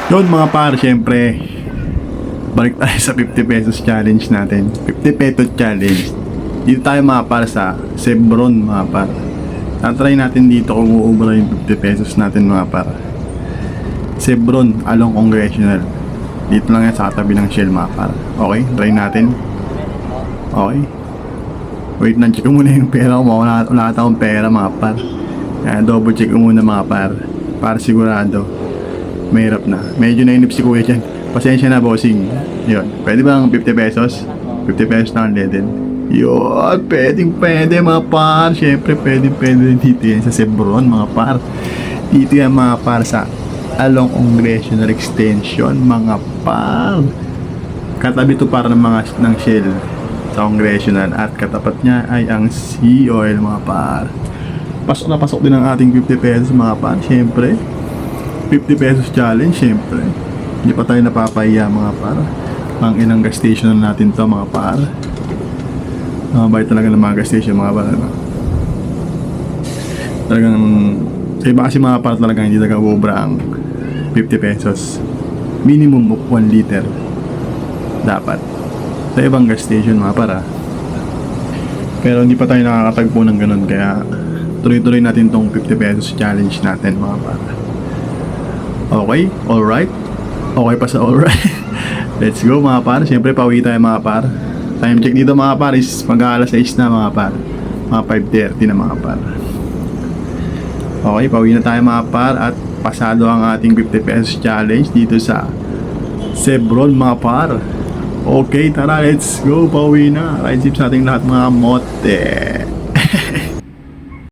Yun mga par, syempre balik tayo sa 50 pesos challenge natin. 50 pesos challenge. Dito tayo mga par sa Sebron mga par. Tatry natin dito kung uubra yung 50 pesos natin mga par. Sebron along Congressional. Dito lang yan sa katabi ng Shell mga par. Okay, try natin. Okay. Wait lang, check ko muna yung pera ko. Wala akong pera mga par. Kaya double check ko muna mga par. Para sigurado. Mahirap na. Medyo nainip si kuya dyan. Pasensya na bossing. Yun. Pwede bang 50 pesos? 50 pesos na unleaded. Yun. Pwede mga par. Siyempre pwede dito yan sa Sebron mga par. Dito yan mga par sa along Congressional Extension mga par. Katabi to para ng Shell sa Congressional. At katapat niya ay ang Sea Oil mga par. Pasok na pasok din ang ating 50 pesos mga par. Siyempre 50 pesos challenge, syempre. Hindi pa tayo napapahiya mga par. Pang ilang gas station na natin to mga par. Bayad talaga ng mga gas station mga par. Talagang sa iba kasi mga par talaga hindi talaga ubra ang 50 pesos. Minimum of 1 liter dapat sa ibang gas station mga par. Pero hindi pa tayo nakakatagpo ng ganun. Kaya tuloy-tuloy natin tong 50 pesos challenge natin mga par. Okay, alright. Okay pa sa alright. Let's go mga par. Siyempre pauwi tayo mga par. Time check dito mga par is mag-aalas 6 na mga par. Mga 5:30 na mga par. Okay, pauwi na tayo mga par. At pasado ang ating 50 pesos challenge dito sa Sebron mga par. Okay, tara, let's go. Pauwi na. Ride safe sa ating lahat mga mote.